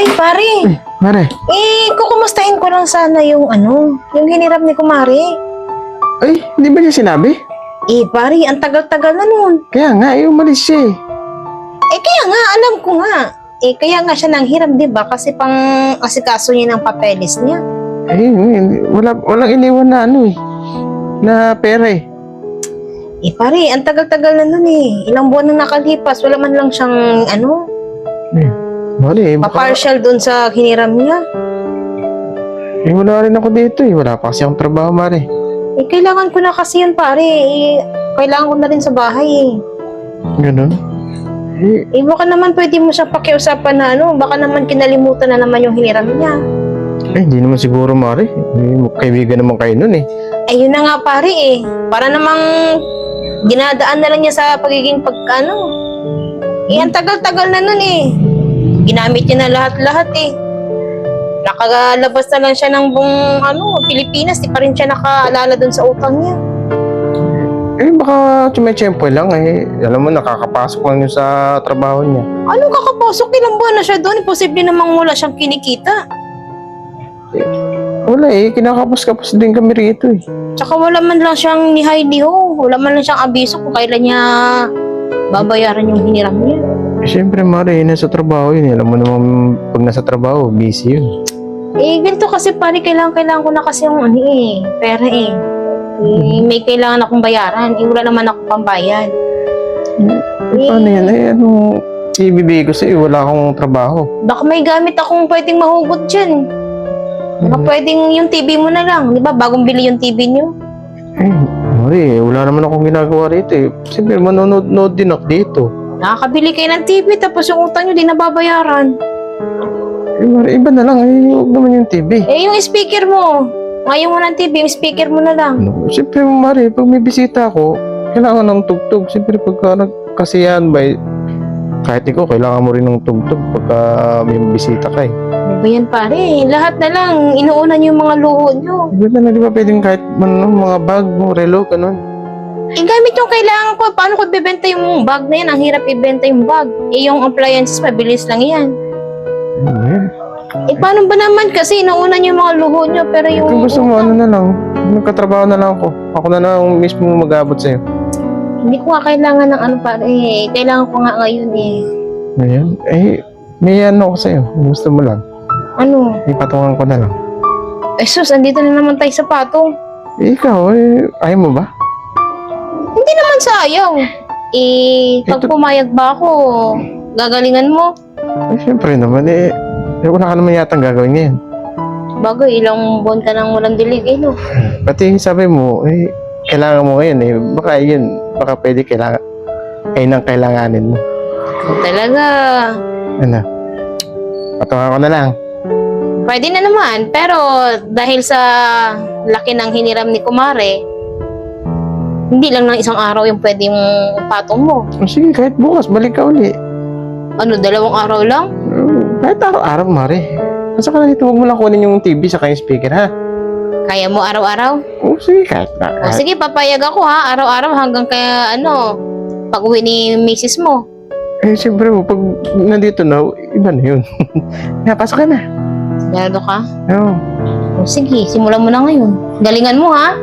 Ay, pare. Mare. Kukumustahin ko lang sana yung yung hinirap ni Kumari. Ay, hindi ba niya sinabi? Pare, ang tagal-tagal na nun. Kaya nga, umalis siya eh. Kaya nga, alam ko nga. Kaya nga siya nanghiram, di ba? Kasi pang asikaso niya ng papeles niya. Walang iniwan na na pera eh. Pare, ang tagal-tagal na nun eh. Ilang buwan na nakalipas, wala man lang siyang Mare, pa-partial dun sa hiniram niya. Wala rin ako dito eh. Wala pa kasi akong trabaho, Mare. Kailangan ko na kasi yun, pare. Kailangan ko na rin sa bahay eh. Ganun? Baka naman pwede mo siyang pakiusapan na baka naman kinalimutan na naman yung hiniram niya. Hindi naman siguro, Mare. Kaibigan naman kayo nun eh. Yun na nga, pare eh. Para namang dinadaan na lang niya sa pagiging ang tagal-tagal na nun eh. Ginamit niya na lahat-lahat eh. Nakalabas na lang siya ng buong Pilipinas, di pa rin siya nakaalala dun sa utang niya. Baka tsumetsyempo lang eh. Alam mo, nakakapasok lang yun sa trabaho niya. Anong kakapasok? Ilang buwan na siya doon? Posible namang wala siyang kinikita. Wala eh. Kinakapos-kapos din kami rito eh. Tsaka wala man lang siyang nihay-liho. Wala man lang siyang abiso kung kailan niya babayaran yung hiniram niya. Siyempre, Mare, nasa trabaho yun. Alam mo naman, pag nasa trabaho, busy yun. Ganito kasi pare, kailangan ko na kasi yung pera eh. May kailangan akong bayaran. Wala naman ako pambayad. Paano yan? Anong ibibigay ko sa'yo? Wala akong trabaho. Baka may gamit akong pwedeng mahugot dyan. Baka pwedeng yung TV mo na lang. Di ba, bagong bili yung TV niyo. Mare, wala naman akong ginagawa rito eh. Siyempre, manonood din ako dito. Nakakabili kayo ng TV, tapos yung utang nyo di nababayaran. Mare, iba na lang. Huwag naman yung TV. Yung speaker mo. Ayaw mo ng TV, yung speaker mo na lang. Siyempre, Mare, pag may bisita ako, kailangan ng tugtog. Siyempre, pagka nagkasiyahan ba, kahit ikaw, kailangan mo rin ng tugtog pagka may bisita ka eh. Ano ba yan, pare? Lahat na lang, inuunan yung mga luho nyo. Iba na lang, di ba pwedeng kahit mga bag mo, relo, ganun. Gamit yung kailangan ko. Paano ko ibebenta yung bag na yan? Ang hirap ibenta yung bag. Yung appliances, mabilis lang yan. Paano ba naman kasi inuunan yung mga luho nyo, pero yung... Kung gusto mo, na lang. Nagkatrabaho na lang ako. Ako na lang mismo mag-abot sa'yo. Hindi ko nga kailangan ng pare. Kailangan ko nga ngayon eh. Ngayon? May ako sa'yo. Gusto mo lang. Ano? Ipatungan ko na lang. Sus, andito na naman tayo sa patong. Ikaw, ayaw mo ba? Hindi naman sayang. Pag pumayag ba ako, gagalingan mo? Siyempre naman wala ka naman yatang gagawin ngayon. Bagay, ilang buwan ka nang walang dilig no? Pati sabi mo, kailangan mo ngayon baka pwede nang kailanganin mo. Talaga. Ano? Patungan ko na lang. Pwede na naman, pero dahil sa laki ng hiniram ni Kumare, hindi lang ng isang araw yung pwedeng patong mo. Sige, kahit bukas, balik ka uli. 2 araw lang? Kahit araw-araw, Mare. Basta ka na dito, huwag mo lang kunin yung TV sa kayong speaker, ha? Kaya mo araw-araw? Sige, kahit. Sige, papayag ako ha, araw-araw hanggang kaya pag-uwi ni misis mo. Siyempre, pag nandito na, iba na yun. Pasok ka na. Sigurado ka? Oo. Sige, simulan mo na ngayon. Galingan mo ha?